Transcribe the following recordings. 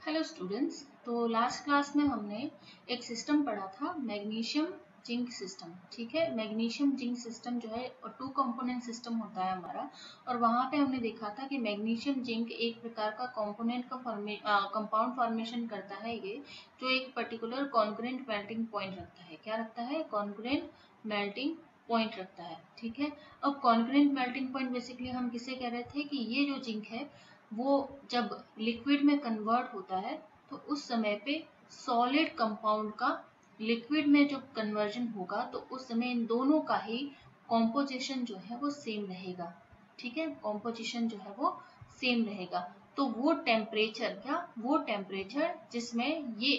Hello students. तो last class में हमने एक सिस्टम पढ़ा था, मैग्नीशियम जिंक सिस्टम। ठीक है, मैग्नीशियम जिंक सिस्टम जो है टू कंपोनेंट सिस्टम होता है हमारा। और वहां पे हमने देखा था कि मैग्नीशियम जिंक एक प्रकार का कंपोनेंट का कंपाउंड फॉर्मेशन करता है, ये जो एक पर्टिकुलर कॉन्करेंट मेल्टिंग पॉइंट रखता है। क्या रखता है? कॉन्करेंट मेल्टिंग पॉइंट रखता है। ठीक है, अब कॉन्करेंट मेल्टिंग पॉइंट बेसिकली हम किसे कह रहे थे कि ये जो जिंक है वो जब लिक्विड में कन्वर्ट होता है तो उस समय पे सॉलिड कंपाउंड का लिक्विड में जो कन्वर्जन होगा तो उस समय इन दोनों का ही कॉम्पोजिशन जो है वो सेम रहेगा। ठीक है, कॉम्पोजिशन जो है वो सेम रहेगा। तो वो टेम्परेचर जिसमें ये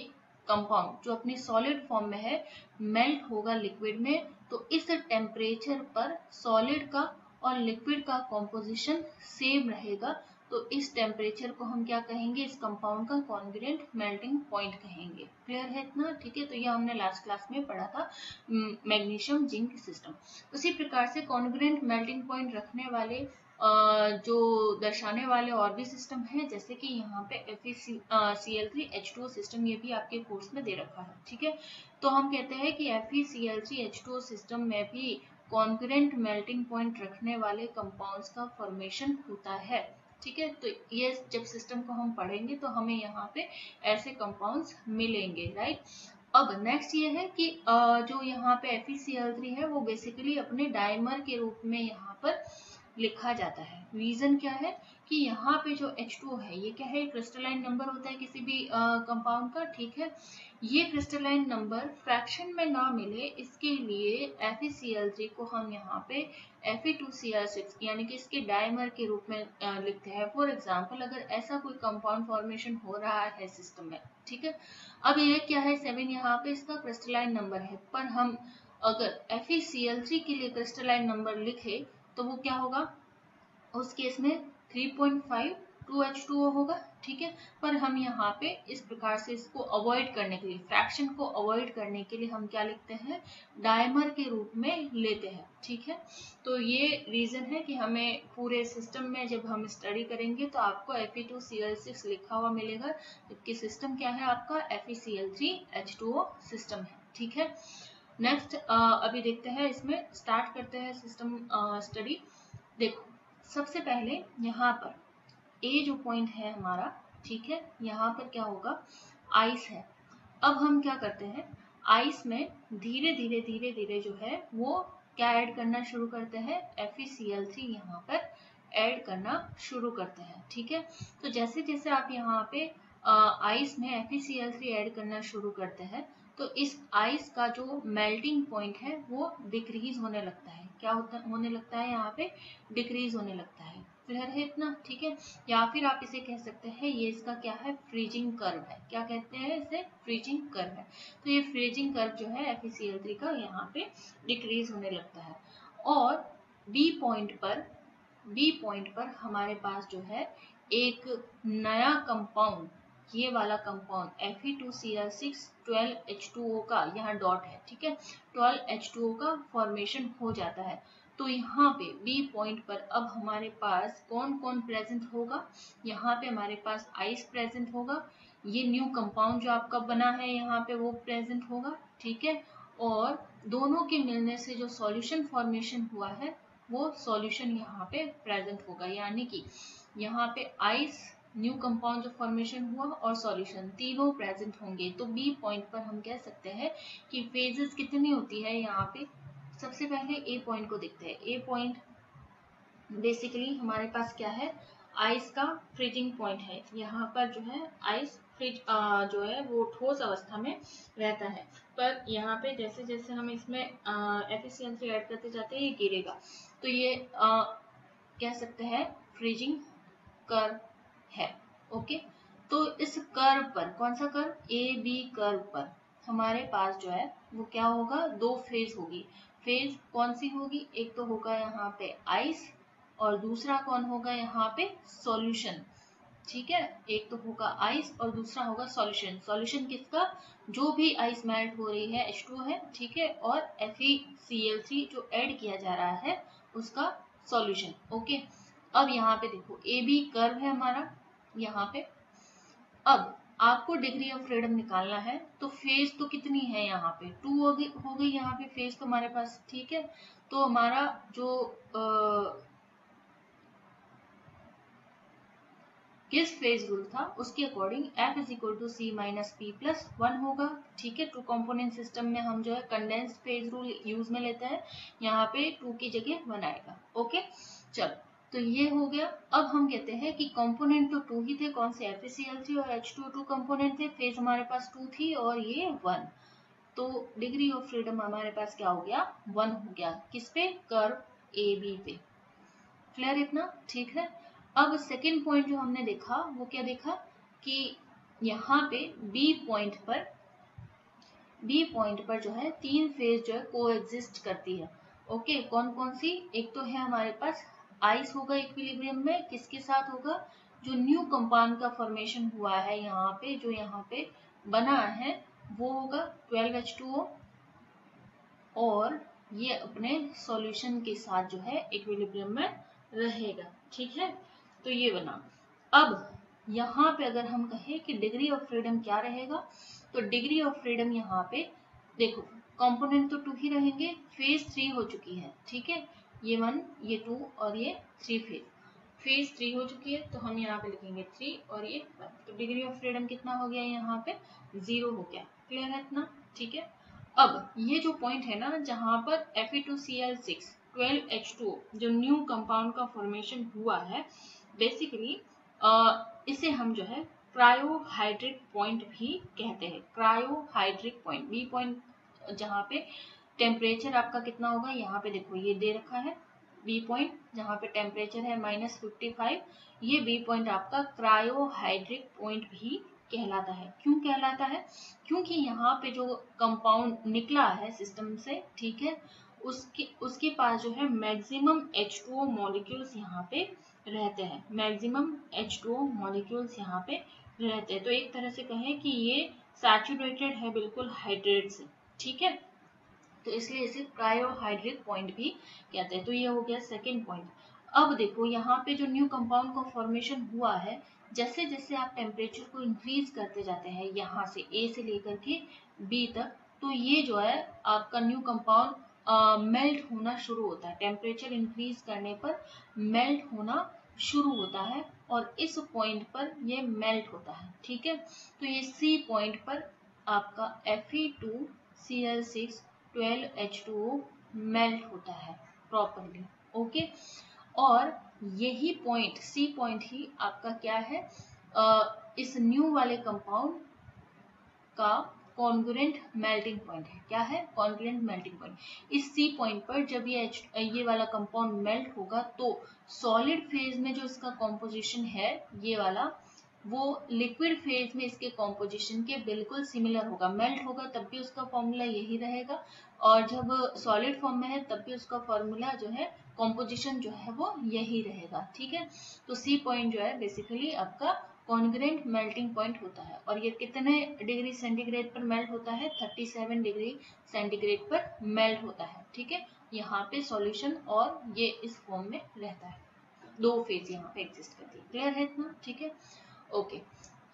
कंपाउंड जो अपनी सॉलिड फॉर्म में है मेल्ट होगा लिक्विड में, तो इस टेम्परेचर पर सॉलिड का और लिक्विड का कॉम्पोजिशन सेम रहेगा। तो इस टेम्परेचर को हम क्या कहेंगे? इस कंपाउंड का कॉन्ग्रुएंट मेल्टिंग पॉइंट कहेंगे। क्लियर है इतना? ठीक है, तो ये हमने लास्ट क्लास में पढ़ा था मैग्नीशियम जिंक सिस्टम। उसी प्रकार से कॉन्ग्रुएंट मेल्टिंग पॉइंट रखने वाले जो दर्शाने वाले और भी सिस्टम है, जैसे कि यहाँ पे FeCl3H2O सिस्टम, ये भी आपके कोर्स में दे रखा है। ठीक है, तो हम कहते हैं कि FeCl3H2O सिस्टम में भी कॉन्ग्रुएंट मेल्टिंग पॉइंट रखने वाले कंपाउंड्स का फॉर्मेशन होता है। ठीक है, तो ये जब सिस्टम को हम पढ़ेंगे तो हमें यहाँ पे ऐसे कंपाउंड्स मिलेंगे, राइट। अब नेक्स्ट ये है कि जो यहाँ पे FeCl3 है वो बेसिकली अपने डाइमर के रूप में यहाँ पर लिखा जाता है। रीजन क्या है कि यहाँ पे जो H2O है ये क्या है? क्रिस्टलाइन नंबर होता है किसी भी कंपाउंड का। ठीक है, ये क्रिस्टलाइन नंबर फ्रैक्शन में ना मिले इसके लिए FeCl3 को हम यहाँ पे Fe2Cl6 यानी कि इसके डाइमर के रूप में लिखते हैं। फॉर एग्जाम्पल, अगर ऐसा कोई कंपाउंड फॉर्मेशन हो रहा है सिस्टम में, ठीक है, अब ये क्या है 7 यहाँ पे इसका क्रिस्टलाइन नंबर है, पर हम अगर FeCl3 के लिए क्रिस्टलाइन नंबर लिखे तो वो क्या होगा? उस केस में 3.5 2H2O होगा। ठीक है, पर हम यहाँ पे इस प्रकार से इसको अवॉइड करने के लिए, फ्रैक्शन को अवॉइड करने के लिए हम क्या लिखते हैं? डायमर के रूप में लेते हैं। ठीक है, तो ये रीजन है कि हमें पूरे सिस्टम में जब हम स्टडी करेंगे तो आपको Fe2Cl6 लिखा हुआ मिलेगा, जबकि सिस्टम क्या है आपका? FeCl3H2O सिस्टम है। ठीक है, नेक्स्ट अभी देखते हैं, इसमें स्टार्ट करते हैं सिस्टम स्टडी। देखो, सबसे पहले यहाँ पर ए जो पॉइंट है हमारा, ठीक है, यहाँ पर क्या होगा? आइस है। अब हम क्या करते हैं? आइस में धीरे धीरे जो है वो क्या ऐड करना शुरू करते हैं? FeCl3 यहाँ पर ऐड करना शुरू करते हैं। ठीक है, तो जैसे जैसे आप यहाँ पे आइस में FeCl3 ऐड करना शुरू करते हैं तो इस आइस का जो मेल्टिंग पॉइंट है वो डिक्रीज होने लगता है। क्या होने लगता है? यहाँ पे डिक्रीज होने लगता है। क्लियर है इतना? ठीक है, या फिर आप इसे कह सकते हैं ये इसका क्या है? फ्रीजिंग कर्व है। क्या कहते हैं इसे? फ्रीजिंग कर्व है। तो ये फ्रीजिंग कर्व जो है FeCl3 का यहाँ पे डिक्रीज होने लगता है। और बी पॉइंट पर हमारे पास जो है एक नया कंपाउंड, ये वाला कंपाउंड Fe2Cl6 12H2O का यहाँ डॉट है। ठीक है, 12H2O का फॉर्मेशन हो जाता है। तो यहाँ पे बी पॉइंट पर अब हमारे पास कौन कौन प्रेजेंट होगा? यहाँ पे हमारे पास आइस प्रेजेंट होगा, ये न्यू कंपाउंड जो आपका बना है यहाँ पे वो प्रेजेंट होगा। ठीक है, और दोनों के मिलने से जो सॉल्यूशन फॉर्मेशन हुआ है वो सॉल्यूशन यहाँ पे प्रेजेंट होगा, यानी कि यहाँ पे आइस, न्यू कंपाउंड जो फॉर्मेशन हुआ और सॉल्यूशन तीनों प्रेजेंट होंगे। तो बी पॉइंट पर हम कह सकते हैं कि फेजेस कितनी होती है यहाँ पे। सबसे पहले ए पॉइंट को देखते हैं। ए पॉइंट बेसिकली हमारे पास क्या है? आइस का फ्रीजिंग पॉइंट है। यहाँ पर जो है आइस फ्रीज जो है वो ठोस अवस्था में रहता है, पर यहाँ पे जैसे जैसे हम इसमें FeCl3 ऐड करते जाते हैं ये गिरेगा। तो ये कह सकते हैं फ्रीजिंग कर्व है। ओके, तो इस कर्व पर, कौन सा कर्व? AB कर्व पर हमारे पास जो है वो क्या होगा? दो फेज होगी। फेज कौन सी होगी? एक तो होगा यहाँ पे आइस और दूसरा कौन होगा? यहाँ पे सॉल्यूशन। ठीक है, एक तो होगा आइस और दूसरा होगा सॉल्यूशन। सॉल्यूशन किसका? जो भी आइस मेल्ट हो रही है H2O है। ठीक है, और FeCl3 जो ऐड किया जा रहा है उसका सॉल्यूशन। ओके, अब यहाँ पे देखो AB कर्व है हमारा यहाँ पे। अब आपको डिग्री ऑफ फ्रीडम निकालना है तो फेज तो कितनी है यहाँ पे 2 हो गई यहाँ पे फेज तो हमारे पास, ठीक है। तो हमारा जो किस फेज रूल था उसके according F is equal to C minus P plus 1 होगा, ठीक है। 2 कंपोनेंट सिस्टम में हम जो है कंडेंस्ड फेज रूल यूज में लेते हैं, यहाँ पे 2 की जगह 1 आएगा। ओके चलो, तो ये हो गया। अब हम कहते हैं कि कंपोनेंट तो 2 ही थे, कौन से FeCl3 और H2O2 कंपोनेंट थे, फेज हमारे पास 2 थी और ये 1, तो डिग्री ऑफ फ्रीडम हमारे पास क्या हो गया 1 हो गया, किस पे, कर्व AB पे। क्लियर इतना, ठीक है। अब सेकेंड पॉइंट जो हमने देखा वो क्या देखा कि यहाँ पे बी पॉइंट पर जो है 3 फेज जो है को एग्जिस्ट करती है। ओके, कौन कौन सी, एक तो है हमारे पास आइस होगा इक्विलिब्रियम में, किसके साथ होगा, जो न्यू कंपाउंड का फॉर्मेशन हुआ है यहाँ पे, जो यहाँ पे बना है वो होगा 12H2O, और ये अपने सॉल्यूशन के साथ जो है इक्विलिब्रियम में रहेगा, ठीक है। तो ये बना। अब यहाँ पे अगर हम कहें कि डिग्री ऑफ फ्रीडम क्या रहेगा, तो डिग्री ऑफ फ्रीडम यहाँ पे देखो कंपोनेंट तो 2 ही रहेंगे, फेज 3 हो चुकी है, ठीक है। ये 1, ये 2 और ये 3 फेज 3 हो चुकी है, तो हम यहाँ पे लिखेंगे 3 और ये 1, तो डिग्री ऑफ फ्रीडम कितना हो गया यहाँ पे 0 हो गया। क्लियर है इतना, ठीक है। अब ये जो पॉइंट है ना जहां पर Fe2Cl6 12H2O जो न्यू कंपाउंड का फॉर्मेशन हुआ है, बेसिकली इसे हम जो है क्रायोहाइड्रिक पॉइंट भी कहते हैं। क्रायोहाइड्रिक पॉइंट, बी पॉइंट जहां पे टेम्परेचर आपका कितना होगा, यहाँ पे देखो ये दे रखा है बी पॉइंट जहां पे टेम्परेचर है -55, ये बी पॉइंट आपका क्रायोहाइड्रिक पॉइंट भी कहलाता है। क्यों कहलाता है, क्योंकि यहाँ पे जो कंपाउंड निकला है सिस्टम से, ठीक है, उसके पास जो है मैक्सिमम H2O मॉलिक्यूल्स यहाँ पे रहते हैं, मैक्सिमम H2O मॉलिक्यूल्स यहाँ पे रहते हैं। तो एक तरह से कहें कि ये सैचुरेटेड है बिल्कुल हाइड्रेट से, ठीक है, तो इसलिए इसे क्रायोहाइड्रिक पॉइंट भी कहते हैं। तो ये हो गया सेकेंड पॉइंट। अब देखो यहाँ पे जो न्यू कंपाउंड का फॉर्मेशन हुआ है, जैसे जैसे आप टेम्परेचर को इंक्रीज करते जाते हैं यहाँ से ए से लेकर के बी तक, तो ये जो है आपका न्यू कंपाउंड मेल्ट होना शुरू होता है। टेम्परेचर इंक्रीज करने पर मेल्ट होना शुरू होता है और इस पॉइंट पर ये मेल्ट होता है, ठीक है। तो ये सी पॉइंट पर आपका Fe2Cl6 12H2O मेल्ट होता है प्रॉपरली, ओके। और यही पॉइंट सी पॉइंट ही आपका क्या है, इस न्यू वाले कंपाउंड का कॉन्ग्रुएंट मेल्टिंग पॉइंट है। क्या है, कॉन्ग्रुएंट मेल्टिंग पॉइंट। इस सी पॉइंट पर जब ये वाला कंपाउंड मेल्ट होगा तो सॉलिड फेज में जो इसका कॉम्पोजिशन है ये वाला, वो लिक्विड फेज में इसके कॉम्पोजिशन के बिल्कुल सिमिलर होगा। मेल्ट होगा तब भी उसका फॉर्मूला यही रहेगा, और जब सॉलिड फॉर्म में है तब भी उसका फॉर्मूला जो है कॉम्पोजिशन जो है वो यही रहेगा, ठीक है। तो सी पॉइंट जो है बेसिकली आपका कॉन्ग्रुएंट मेल्टिंग पॉइंट होता है, और ये कितने डिग्री सेंटीग्रेड पर मेल्ट होता है, 37 डिग्री सेंटीग्रेड पर मेल्ट होता है, ठीक है। यहाँ पे सॉल्यूशन और ये इस फॉर्म में रहता है, 2 फेज यहाँ पे एग्जिस्ट करती है। क्लियर है इतना, ठीक है, ओके।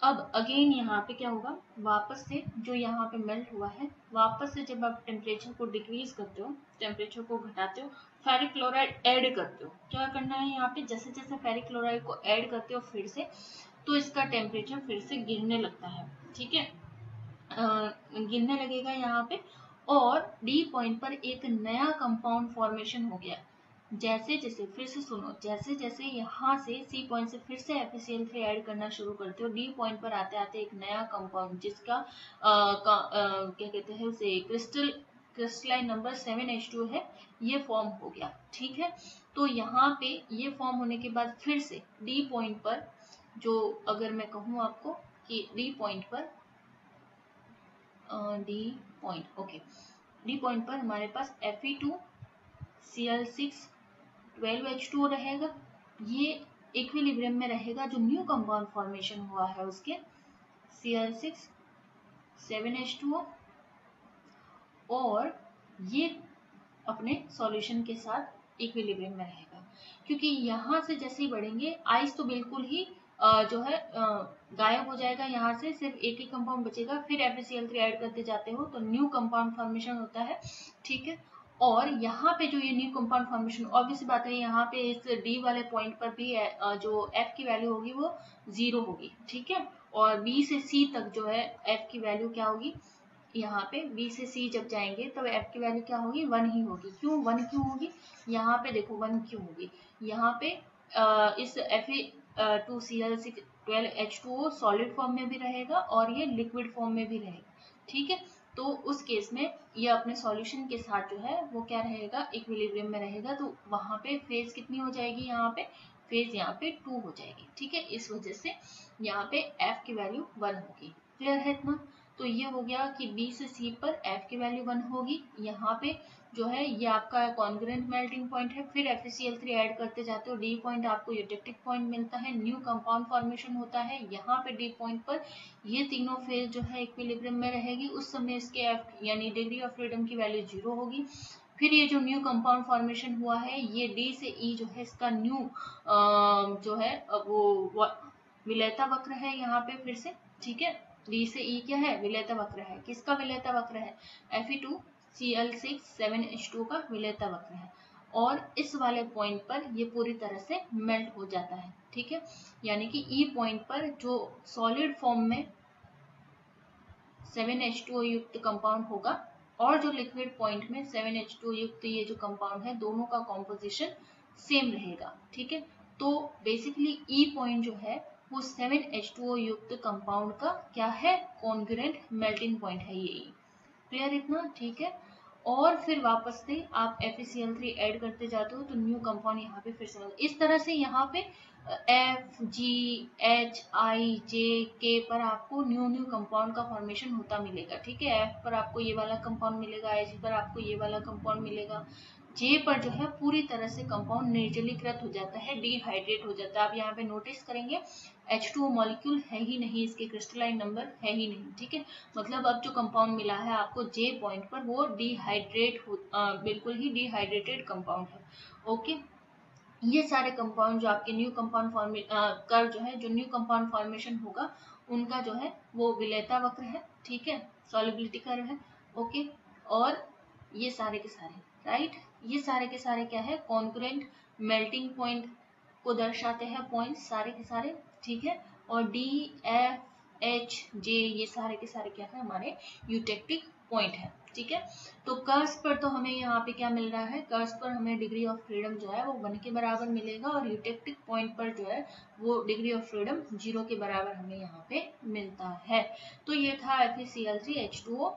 अब अगेन यहाँ पे क्या होगा, वापस से जो यहाँ पे मेल्ट हुआ है, वापस से जब आप टेम्परेचर को डिक्रीज करते हो, टेम्परेचर को घटाते हो, फेरिक क्लोराइड ऐड करते हो। क्या करना है यहाँ पे, जैसे जैसे फेरिक क्लोराइड को ऐड करते हो फिर से, तो इसका टेम्परेचर फिर से गिरने लगता है, ठीक है, गिरने लगेगा यहाँ पे। और डी पॉइंट पर एक नया कंपाउंड फॉर्मेशन हो गया। जैसे जैसे, फिर से सुनो, जैसे जैसे यहाँ से सी पॉइंट से फिर से FeCl3 ऐड करना शुरू करते हो, डी पॉइंट पर आते आते एक नया कंपाउंड जिसका क्या कहते हैं उसे, क्रिस्टलाइन नंबर 7H2 है, ये फॉर्म हो गया, ठीक है। तो यहाँ पे ये फॉर्म होने के बाद फिर से डी पॉइंट पर, जो अगर मैं कहूँ आपको कि डी पॉइंट पर डी पॉइंट पर हमारे पास Fe2Cl6 12H2O रहेगा, ये इक्विलिब्रियम में रहेगा। जो न्यू कंपाउंड फॉर्मेशन हुआ है उसके Cl6 7H2O, और ये अपने सॉल्यूशन के साथ इक्विलिब्रियम में रहेगा। क्योंकि यहाँ से जैसे ही बढ़ेंगे, आइस तो बिल्कुल ही जो है गायब हो जाएगा, यहाँ से सिर्फ एक ही कंपाउंड बचेगा। फिर FeCl3 ऐड करते जाते हो तो न्यू कंपाउंड फॉर्मेशन होता है, ठीक है। और यहाँ पे जो ये न्यू कंपाउंड फॉर्मेशन, ऑब्वियस बात है यहाँ पे इस D वाले पॉइंट पर भी जो F की वैल्यू होगी वो 0 होगी, ठीक है। और B से C तक जो है F की वैल्यू क्या होगी, यहाँ पे B से C जब जाएंगे तब F की वैल्यू क्या होगी, 1 ही होगी। क्यों 1 क्यों होगी, यहाँ पे देखो 1 क्यों होगी, यहाँ पे इस Fe2Cl6 12H2O सॉलिड फॉर्म में भी रहेगा और ये लिक्विड फॉर्म में भी रहेगा, ठीक है। तो उस केस में ये अपने सॉल्यूशन के साथ जो है वो क्या रहेगा, इक्विलिब्रियम में रहेगा। तो वहां पे फेज कितनी हो जाएगी, यहाँ पे फेज यहाँ पे 2 हो जाएगी, ठीक है। इस वजह से यहाँ पे F की वैल्यू 1 होगी। क्लियर है इतना। तो ये हो गया कि B से C पर F की वैल्यू 1 होगी। यहाँ पे जो है ये आपका कॉन्ग्रुएंट मेल्टिंग पॉइंट है। फिर FeCl3 ऐड करते जाते हो, D पॉइंट आपको यूटेक्टिक पॉइंट मिलता है, न्यू कंपाउंड फॉर्मेशन होता है। यहाँ पे D पॉइंट पर ये तीनों फेज जो है इक्विलिब्रियम में रहेगी। उस समय इसके F यानी डिग्री ऑफ फ्रीडम की वैल्यू 0 होगी। फिर ये जो न्यू कंपाउंड फॉर्मेशन हुआ है, ये D से E जो है इसका न्यू जो है वो विलेयता वक्र है यहाँ पे फिर से, ठीक है। D से E क्या है, विलेयता वक्र है। किसका विलेयता वक्र है, Fe2Cl6 7H2 का विलेयता वक्र है। और इस वाले पॉइंट पर ये पूरी तरह से मेल्ट हो जाता है, ठीक है। यानी कि E पॉइंट पर जो सॉलिड फॉर्म में 7H2O युक्त कंपाउंड होगा और जो लिक्विड पॉइंट में 7H2O युक्त ये जो कंपाउंड है, दोनों का कॉम्पोजिशन सेम रहेगा, ठीक है। तो बेसिकली E पॉइंट जो है वो 7H2O युक्त कंपाउंड का क्या है, कॉन्ग्रुएंट मेल्टिंग पॉइंट है ये। क्लियर इतना, ठीक है। और फिर वापस से आप FeCl3 ऐड करते जाते हो तो न्यू कंपाउंड यहाँ पे फिर से मिलता। इस तरह से यहाँ पे F G H I J K पर आपको न्यू न्यू कंपाउंड का फॉर्मेशन होता मिलेगा, ठीक है। F पर आपको ये वाला कंपाउंड मिलेगा, H पर आपको ये वाला कंपाउंड मिलेगा, J पर जो है पूरी तरह से कंपाउंड निर्जलीकृत हो जाता है, डिहाइड्रेट हो जाता है। आप यहाँ पे नोटिस करेंगे H2O मॉलिक्यूल है ही नहीं, इसके क्रिस्टलाइन नंबर है ही नहीं, ठीक है। मतलब अब जो कंपाउंड मिला है आपको J पॉइंट पर वो बिल्कुल ही डिहाइड्रेटेड कंपाउंड है, ओके। ये सारे कंपाउंड जो आपके न्यू कंपाउंड कर जो है, जो न्यू कंपाउंड फॉर्मेशन होगा उनका जो है वो विलेयता वक्र है, ठीक है, सॉलिबिलिटी कर्व है, ओके। और ये सारे के सारे राइट, ये सारे के सारे क्या है, कॉन्ग्रुएंट मेल्टिंग पॉइंट को दर्शाते हैं पॉइंट सारे के सारे, ठीक है। और D F H J ये सारे के सारे क्या है, हमारे यूटेक्टिक पॉइंट है, ठीक है। तो कर्व्स पर तो हमें यहाँ पे क्या मिल रहा है, कर्व्स पर हमें डिग्री ऑफ फ्रीडम जो है वो 1 के बराबर मिलेगा और यूटेक्टिक पॉइंट पर जो है वो डिग्री ऑफ फ्रीडम 0 के बराबर हमें यहाँ पे मिलता है। तो ये था FeCl3H2O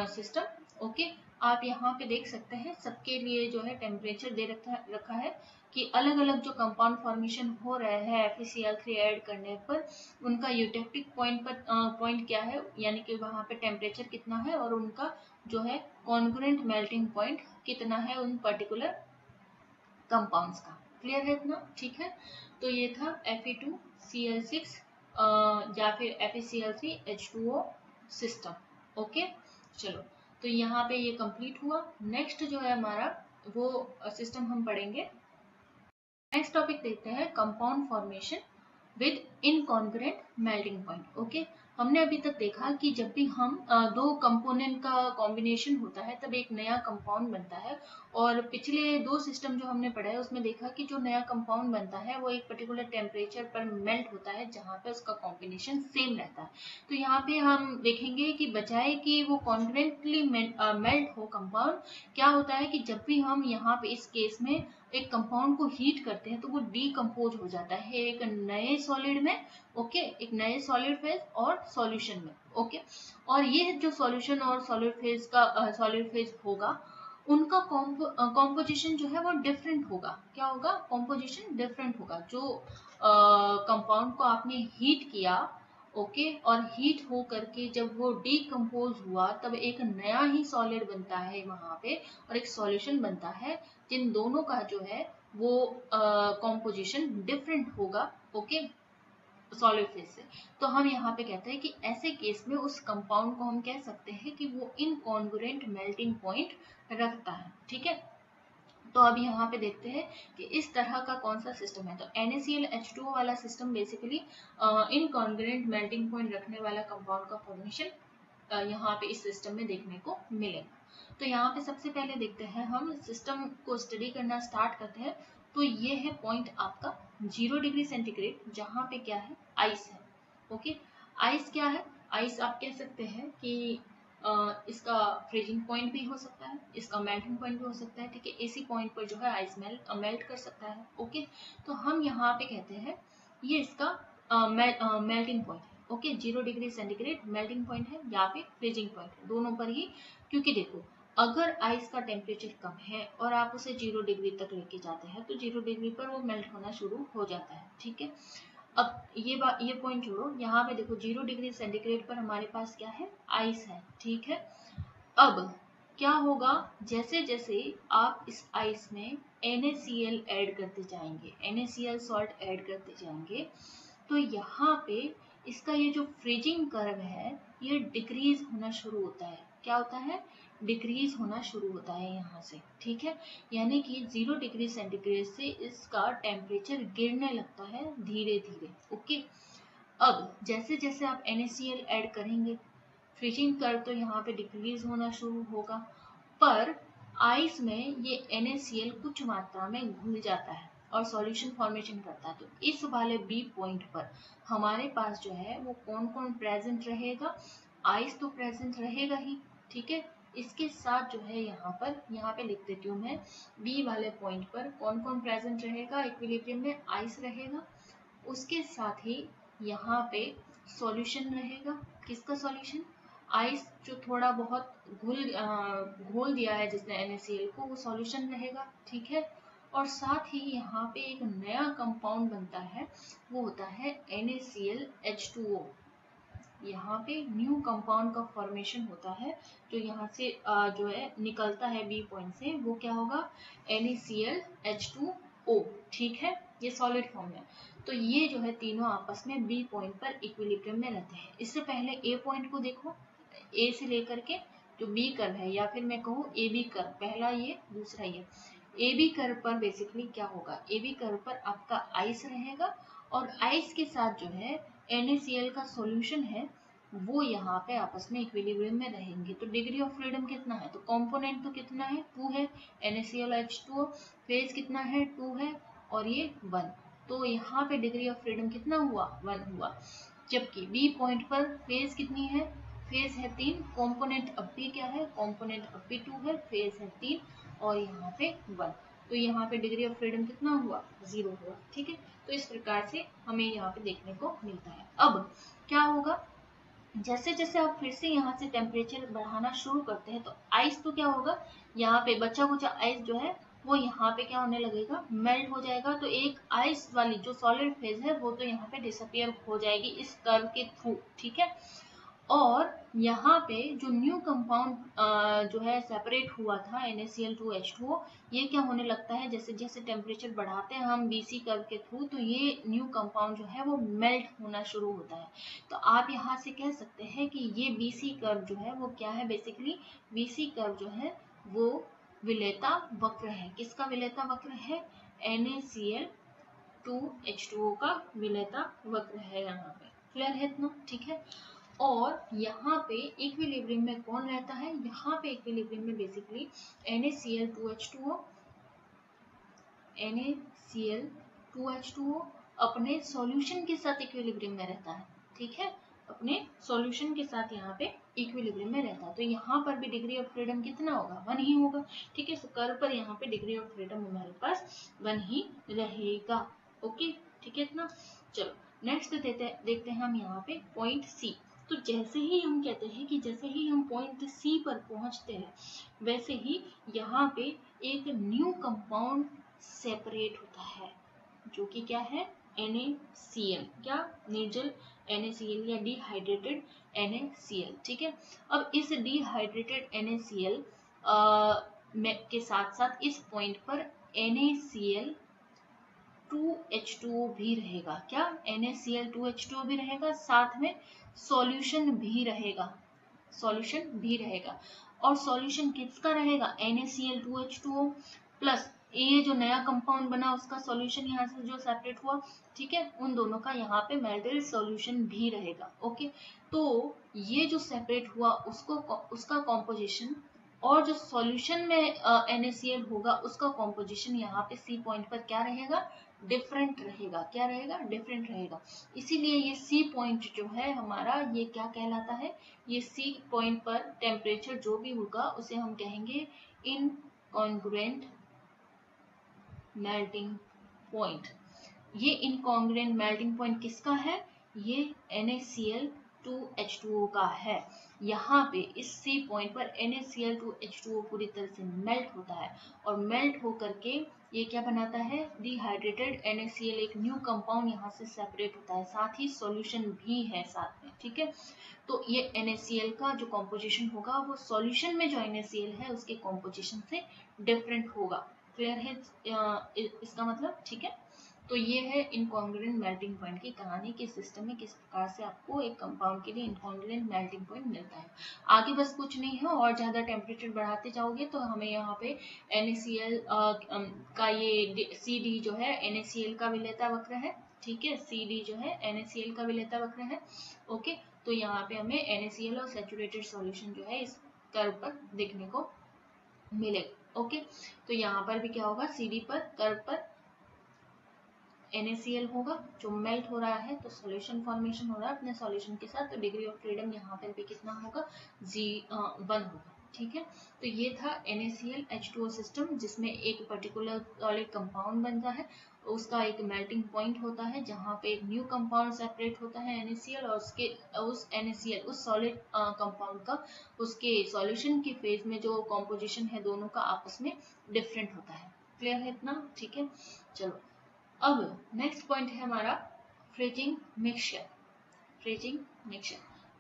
सिस्टम, ओके। आप यहाँ पे देख सकते हैं सबके लिए जो है टेम्परेचर दे रखा है कि अलग अलग जो कंपाउंड फॉर्मेशन हो रहे हैं FeCl3 ऐड करने पर उनका यूटेक्टिक पॉइंट क्या है, यानी कि वहाँ पे टेम्परेचर कितना है और उनका जो है कॉन्ग्रुएंट मेल्टिंग पॉइंट कितना है उन पर्टिकुलर कंपाउंड्स का। क्लियर है इतना, ठीक है। तो ये था Fe2Cl6 या फिर FeCl3H2O सिस्टम, ओके। चलो, तो यहाँ पे ये कंप्लीट हुआ। नेक्स्ट जो है हमारा वो सिस्टम हम पढ़ेंगे। नेक्स्ट टॉपिक देखते हैं compound formation with incongruent melting point, okay. हमने अभी तक देखा कि जब भी हम दो कंपोनेंट का कॉम्बिनेशन होता है तब एक नया कंपाउंड बनता है। और पिछले दो सिस्टम जो हमने पढ़ा है उसमें देखा कि जो नया कंपाउंड बनता है वो एक पर्टिकुलर टेम्परेचर पर मेल्ट होता है जहाँ पे उसका कॉम्बिनेशन सेम रहता है। तो यहाँ पे हम देखेंगे कि बजाय कि वो कॉन्ग्रुएंटली मेल्ट हो कंपाउंड, क्या होता है कि जब भी हम यहाँ पे इस केस में एक कंपाउंड को हीट करते हैं तो वो डीकम्पोज हो जाता है एक नए सॉलिड में, ओके, एक नए सॉलिड फेज और सॉल्यूशन में, ओके। और ये जो सॉल्यूशन और सॉलिड फेज होगा उनका कॉम्पोजिशन जो है वो डिफरेंट होगा। क्या होगा, कॉम्पोजिशन डिफरेंट होगा। जो कंपाउंड को आपने हीट किया, ओके, और हीट हो करके जब वो डीकम्पोज हुआ तब एक नया ही सॉलिड बनता है वहां पे और एक सॉल्यूशन बनता है, जिन दोनों का जो है वो कॉम्पोजिशन डिफरेंट होगा, ओके, सॉलिड फेज से। तो हम यहाँ पे कहते हैं कि ऐसे केस में उस कंपाउंड को हम कह सकते हैं कि वो इनकॉन्ग्रुएंट मेल्टिंग पॉइंट रखता है, ठीक है। तो अब यहाँ पे देखते हैं कि इस तरह का कौन सा सिस्टम है। तो NaClH2O वाला system basically incongruent melting point रखने वाला कंपाउंड का फॉर्मेशन यहाँ पे इस सिस्टम में देखने को मिलेगा। तो यहाँ पे सबसे पहले देखते हैं, हम सिस्टम को स्टडी करना स्टार्ट करते हैं। तो ये है पॉइंट आपका 0 डिग्री सेंटीग्रेड, जहाँ पे क्या है, आइस है। ओके, आइस क्या है, आइस आप कह सकते हैं कि इसका फ्रीजिंग पॉइंट भी हो सकता है, इसका मेल्टिंग पॉइंट भी हो सकता है। ठीक है, इसी पॉइंट पर जो है आइस मेल्ट कर सकता है। ओके, तो हम यहाँ पे कहते हैं ये इसका मेल्टिंग पॉइंट है। Okay, 0 degree centigrade melting point है या फिर फ्रीजिंग पॉइंट है, दोनों पर ही। क्योंकि देखो, अगर आइस का टेम्परेचर कम है और आप उसे 0 डिग्री तक लेके जाते हैं तो 0 डिग्री पर वो मेल्ट होना शुरू हो जाता है। ठीक है, अब ये पॉइंट छोड़ो, यहाँ पे देखो 0 डिग्री सेंटीग्रेड पर हमारे पास क्या है, आइस है। ठीक है, अब क्या होगा, जैसे जैसे आप इस आइस में NaCl ऐड करते जाएंगे, NaCl सॉल्ट ऐड करते जाएंगे, तो यहाँ पे इसका ये जो फ्रीजिंग कर्व है ये डिक्रीज होना शुरू होता है। क्या होता है, डिक्रीज होना शुरू होता है यहाँ से। ठीक है, यानी कि 0 डिग्री सेंटीग्रेड से इसका टेम्परेचर गिरने लगता है धीरे धीरे। ओके, अब जैसे जैसे आप NaCl ऐड करेंगे, फ्रीजिंग कर्व तो यहाँ पे डिक्रीज होना शुरू होगा, पर आइस में ये NaCl कुछ मात्रा में घुल जाता है और सॉल्यूशन फॉर्मेशन करता है। तो इस वाले B पॉइंट पर हमारे पास जो है वो कौन कौन प्रेजेंट रहेगा, आइस तो प्रेजेंट रहेगा ही। ठीक है, इसके साथ जो है यहाँ पे लिख देती हूँ मैं, B वाले पॉइंट पर कौन कौन प्रेजेंट रहेगा, इक्विलिब्रियम में आइस रहेगा, उसके साथ ही यहाँ पे सॉल्यूशन रहेगा। किसका सॉल्यूशन, आइस जो थोड़ा बहुत घोल दिया है जिसने NaCl को, वो सॉल्यूशन रहेगा। ठीक है, और साथ ही यहाँ पे एक नया कंपाउंड बनता है, वो होता है NaClH2O। यहाँ पे न्यू कंपाउंड का फॉर्मेशन होता है, जो यहाँ से जो है निकलता है B पॉइंट से, वो क्या होगा, NaClH2O। ठीक है, ये सॉलिड फॉर्म है। तो ये जो है तीनों आपस में B पॉइंट पर इक्विलिब्रियम में रहते हैं। इससे पहले A पॉइंट को देखो, A से लेकर के जो B कर्व है, या फिर मैं कहूँ AB कर्व, पहला ये दूसरा ये, AB कर्व पर बेसिकली क्या होगा, AB कर्व पर आपका आइस रहेगा और आइस के साथ जो है NaCl का सॉल्यूशन है वो यहाँ पे आपस में इक्विलिब्रियम में रहेंगे। तो डिग्री ऑफ फ्रीडम कितना है, तो कंपोनेंट तो कितना है, 2 है, NaClH2O, फेज कितना है, 2 है, और ये 1। तो यहाँ पे डिग्री ऑफ फ्रीडम कितना हुआ, 1 हुआ। जबकि B पॉइंट पर फेज कितनी है, फेज है 3, कंपोनेंट अब भी क्या है, कंपोनेंट अब भी 2 है, फेज है 3 और यहाँ पे 1। तो यहाँ पे डिग्री ऑफ फ्रीडम कितना हुआ, 0 हुआ। ठीक है, तो इस प्रकार से हमें यहाँ पे देखने को मिलता है। अब क्या होगा, जैसे जैसे आप फिर से यहाँ से टेम्परेचर बढ़ाना शुरू करते हैं तो आइस तो क्या होगा, यहाँ पे बचा कुचा आइस जो है वो यहाँ पे क्या होने लगेगा, मेल्ट हो जाएगा। तो एक आइस वाली जो सॉलिड फेज है वो तो यहाँ पे डिसअपियर हो जाएगी इस कर्व के थ्रू। ठीक है, और यहाँ पे जो न्यू कंपाउंड जो है सेपरेट हुआ था NaCl2H2O, ये क्या होने लगता है, जैसे जैसे टेम्परेचर बढ़ाते हैं हम BC कर्व के थ्रू, तो ये न्यू कंपाउंड जो है वो मेल्ट होना शुरू होता है। तो आप यहाँ से कह सकते हैं कि ये BC कर्व जो है वो क्या है, बेसिकली BC कर्व जो है वो विलेयता वक्र है। किसका विलेयता वक्र है, NaCl2H2O का विलेयता वक्र है। यहाँ पे क्लियर है इतना, ठीक है। और यहाँ पे इक्विलिब्रियम में कौन रहता है, यहाँ पे इक्विलिब्रियम में बेसिकली NaCl2H2O अपने सॉल्यूशन के साथ इक्विलिब्रियम में रहता है। ठीक है, अपने सॉल्यूशन के साथ यहाँ पे इक्विलिब्रियम में रहता है। तो यहाँ पर भी डिग्री ऑफ फ्रीडम कितना होगा, 1 ही होगा। ठीक है, तो कर्व पर यहाँ पे डिग्री ऑफ फ्रीडम हमारे पास 1 ही रहेगा। ओके, ठीक है इतना। चलो नेक्स्ट देखते हैं हम यहाँ पे पॉइंट C। तो जैसे ही हम कहते हैं कि जैसे ही हम पॉइंट C पर पहुंचते हैं, वैसे ही यहाँ पे एक न्यू कंपाउंड सेपरेट होता है, जो कि क्या है, NaCl, क्या निर्जल NaCl या डिहाइड्रेटेड NaCl। ठीक है, अब इस डिहाइड्रेटेड NaCl के साथ साथ इस पॉइंट पर NaCl2H2O भी रहेगा। क्या, NaCl2H2O भी रहेगा, साथ में सॉल्यूशन भी रहेगा, सॉल्यूशन भी रहेगा। और सॉल्यूशन किसका रहेगा, NaCl2H2O प्लस ये जो नया कंपाउंड बना उसका सॉल्यूशन यहाँ से जो सेपरेट हुआ, ठीक है, उन दोनों का यहाँ पे मेल्टेड सॉल्यूशन भी रहेगा। ओके, तो ये जो सेपरेट हुआ उसका कॉम्पोजिशन और जो सॉल्यूशन में NaCl होगा उसका कॉम्पोजिशन यहाँ पे C पॉइंट पर क्या रहेगा, डिफरेंट रहेगा। क्या रहेगा, डिफरेंट रहेगा। इसीलिए ये C पॉइंट जो है हमारा, ये क्या कहलाता है, ये C पॉइंट पर टेम्परेचर जो भी होगा उसे हम कहेंगे इनकॉन्ग्रुएंट मेल्टिंग पॉइंट। ये इनकॉन्ग्रुएंट मेल्टिंग पॉइंट किसका है, ये NaCl2H2O का है। यहाँ पे इस C पॉइंट पर NaCl2H2O पूरी तरह से मेल्ट होता है और मेल्ट होकर के ये क्या बनाता है, डिहाइड्रेटेड NaCl, एक न्यू कंपाउंड यहाँ से सेपरेट होता है, साथ ही सॉल्यूशन भी है साथ में, ठीक है। तो ये NaCl का जो कॉम्पोजिशन होगा वो सॉल्यूशन में जो NaCl है उसके कॉम्पोजिशन से डिफरेंट होगा। क्लियर है इसका मतलब, ठीक है। तो ये है इनकॉन्ग्रुएंट मेल्टिंग पॉइंट की कहानी कि सिस्टम में किस प्रकार से आपको एक कंपाउंड के लिए इनकॉन्ग्रुएंट मेल्टिंग पॉइंट मिलता है। आगे बस कुछ नहीं है, और ज़्यादा टेम्परेचर बढ़ाते जाओगे तो हमें यहाँ पे NaCl का ये CD जो है NaCl का विलेयता वक्र है, ठीक है, CD जो है NaCl का विलेयता वक्र है। ओके, तो यहाँ पे हमें NaCl और सैचुरेटेड सॉल्यूशन जो है इस कर्व पर देखने को मिलेगा। ओके, तो यहाँ पर भी क्या होगा, CD पर कर्व पर NaCl होगा जो मेल्ट हो रहा है, तो सॉल्यूशन फॉर्मेशन हो रहा है अपने सॉल्यूशन के साथ, तो डिग्री ऑफ फ्रीडम यहाँ पर भी कितना होगा, 1 होगा, ठीक है। तो ये था NaCl H2O सिस्टम जिसमें एक पर्टिकुलर सॉलिड कंपाउंड बनता है, उसका एक मेल्टिंग पॉइंट होता है जहाँ पे एक न्यू कंपाउंड सेपरेट होता है NaCl, और उस NaCl उस सॉलिड कंपाउंड का उसके सॉल्यूशन के फेज में जो कॉम्पोजिशन है दोनों का आपस में डिफरेंट होता है। क्लियर है इतना, ठीक है। चलो अब नेक्स्ट पॉइंट है हमारा फ्रीजिंग मिक्सचर। फ्रीजिंग मिक्सचर,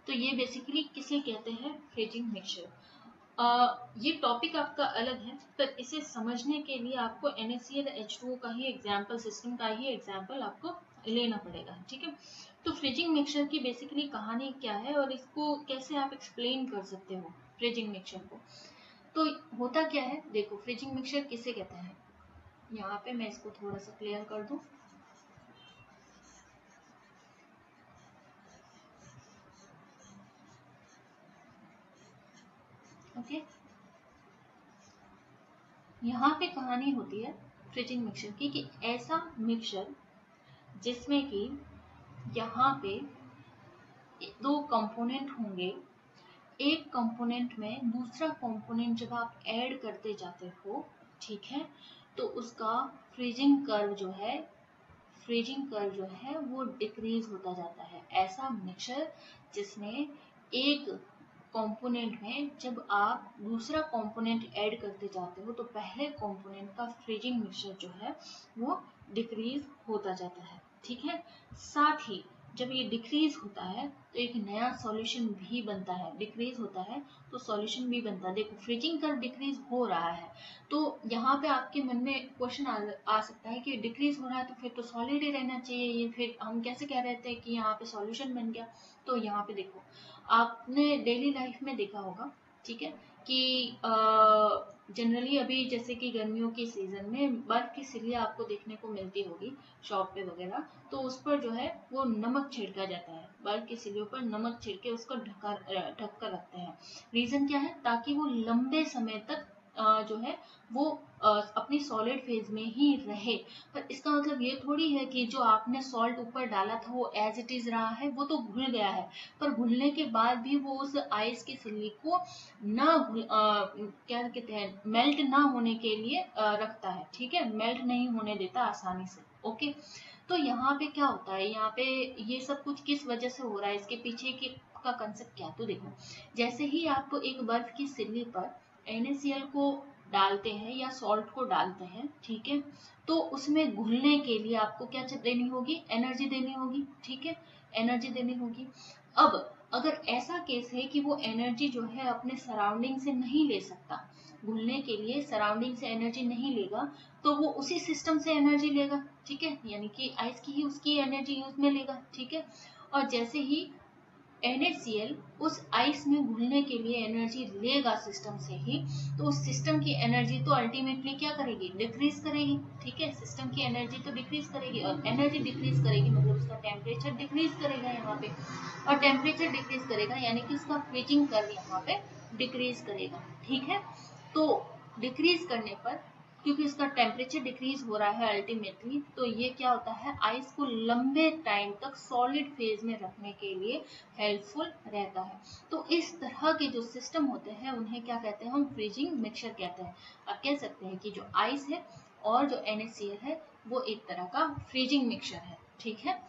तो ये बेसिकली किसे कहते हैं, फ्रीजिंग मिक्सचर। ये टॉपिक आपका अलग है, पर इसे समझने के लिए आपको NaCl H2O का ही एग्जाम्पल, सिस्टम का ही एग्जाम्पल आपको लेना पड़ेगा, ठीक है। तो फ्रीजिंग मिक्सचर की बेसिकली कहानी क्या है और इसको कैसे आप एक्सप्लेन कर सकते हो फ्रीजिंग मिक्सचर को। तो होता क्या है, देखो फ्रीजिंग मिक्सचर किसे कहते हैं, यहाँ पे मैं इसको थोड़ा सा क्लियर कर दूं। ओके, यहाँ पे कहानी होती है फ्रीजिंग मिक्सचर की कि ऐसा मिक्सचर जिसमें कि यहाँ पे 2 कंपोनेंट होंगे, एक कंपोनेंट में दूसरा कंपोनेंट जब आप ऐड करते जाते हो, ठीक है, तो उसका फ्रीजिंग कर्व जो है वो डिक्रीज होता जाता है। ऐसा मिक्सचर जिसमें एक कंपोनेंट में जब आप दूसरा कंपोनेंट ऐड करते जाते हो तो पहले कंपोनेंट का फ्रीजिंग मिक्सचर जो है वो डिक्रीज होता जाता है, ठीक है। साथ ही जब ये डिक्रीज होता है तो एक नया सॉल्यूशन भी बनता है, डिक्रीज होता है तो सॉल्यूशन भी बनता है। देखो फ्रीजिंग कर्व डिक्रीज हो रहा है, तो यहाँ पे आपके मन में क्वेश्चन आ सकता है कि डिक्रीज हो रहा है तो फिर तो सॉलिड ही रहना चाहिए, ये फिर हम कैसे कह रहे थे कि यहाँ पे सॉल्यूशन बन गया। तो यहाँ पे देखो आपने डेली लाइफ में देखा होगा, ठीक है, कि जनरली अभी जैसे कि गर्मियों के सीजन में बर्फ की सिल्लियाँ आपको देखने को मिलती होगी शॉप पे वगैरह, तो उस पर जो है वो नमक छिड़का जाता है, बर्फ की सिल्लियों पर नमक छिड़के उसको ढक कर रखते हैं। रीजन क्या है, ताकि वो लंबे समय तक जो है वो अपनी सॉलिड फेज में ही रहे। पर इसका मतलब ये थोड़ी है कि जो आपने सॉल्ट ऊपर डाला था वो एज इट इज रहा है, वो तो घुल गया है, पर घुलने के बाद भी वो उस आइस की सिल्ली को क्या कहते हैं, मेल्ट ना होने के लिए रखता है, ठीक है, मेल्ट नहीं होने देता आसानी से। ओके, तो यहाँ पे क्या होता है, यहाँ पे ये सब कुछ किस वजह से हो रहा है, इसके पीछे का कंसेप्ट क्या, तो देखो जैसे ही आप एक बर्फ की सिल्ली पर NaCl को डालते हैं या सॉल्ट को डालते हैं, ठीक है, तो उसमें घुलने के लिए आपको क्या देनी होगी, एनर्जी देनी होगी, ठीक है, एनर्जी देनी होगी। अब अगर ऐसा केस है कि वो एनर्जी जो है अपने सराउंडिंग से नहीं ले सकता, घुलने के लिए सराउंडिंग से एनर्जी नहीं लेगा, तो वो उसी सिस्टम से एनर्जी लेगा, ठीक है, यानी कि आइस की ही उसकी एनर्जी यूज में लेगा, ठीक है। और जैसे ही NaCl उस आइस में घुलने के लिए एनर्जी लेगा सिस्टम से ही, तो उस सिस्टम की एनर्जी तो अल्टीमेटली क्या करेगी, डिक्रीज करेगी। ठीक है, सिस्टम की एनर्जी तो डिक्रीज करेगी, और एनर्जी डिक्रीज करेगी मतलब उसका टेम्परेचर डिक्रीज करेगा यहाँ पे, और टेम्परेचर डिक्रीज करेगा यानी कि उसका फ्रीजिंग कर्व यहाँ पे डिक्रीज करेगा। ठीक है, तो डिक्रीज करने पर क्योंकि इसका टेम्परेचर डिक्रीज हो रहा है अल्टीमेटली, तो ये क्या होता है, आइस को लंबे टाइम तक सॉलिड फेज में रखने के लिए हेल्पफुल रहता है। तो इस तरह के जो सिस्टम होते हैं उन्हें क्या कहते हैं, हम फ्रीजिंग मिक्सचर कहते हैं। आप कह सकते हैं कि जो आइस है और जो NaCl है वो एक तरह का फ्रीजिंग मिक्सचर है। ठीक है,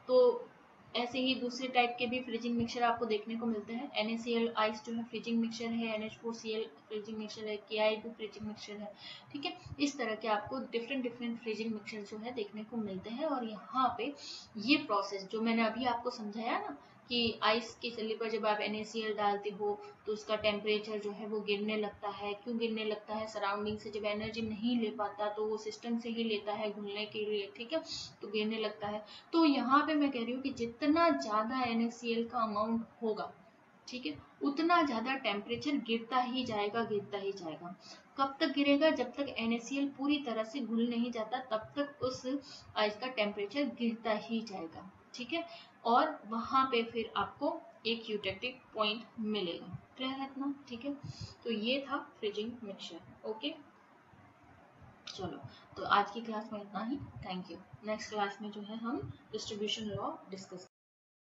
तो ऐसे ही दूसरे टाइप के भी फ्रीजिंग मिक्सचर आपको देखने को मिलते हैं। NaCl आइस जो है फ्रीजिंग मिक्सचर है, NH4Cl फ्रीजिंग मिक्सचर है, Ki भी फ्रीजिंग मिक्सचर है। ठीक है, इस तरह के आपको डिफरेंट डिफरेंट फ्रीजिंग मिक्सचर जो है देखने को मिलते हैं। और यहाँ पे ये प्रोसेस जो मैंने अभी आपको समझाया ना कि आइस के सिले पर जब आप NaCl डालते हो तो उसका टेम्परेचर जो है वो गिरने लगता है। क्यों गिरने लगता है, सराउंडिंग से जब एनर्जी नहीं ले पाता तो वो सिस्टम से ही लेता है घुलने के लिए। ठीक है, तो गिरने लगता है। तो यहाँ पे मैं कह रही हूँ कि जितना ज्यादा NaCl का अमाउंट होगा, ठीक है, उतना ज्यादा टेम्परेचर गिरता ही जाएगा, गिरता ही जाएगा। कब तक गिरेगा, जब तक NaCl पूरी तरह से घुल नहीं जाता तब तक उस आइस का टेम्परेचर गिरता ही जाएगा। ठीक है, और वहां पे फिर आपको एक यूटेक्टिक पॉइंट मिलेगा। क्लियर है इतना? ठीक है, तो ये था फ्रीजिंग मिक्सचर। ओके, चलो, तो आज की क्लास में इतना ही। Thank you. नेक्स्ट क्लास में जो है हम डिस्ट्रीब्यूशन लॉ डिस्कस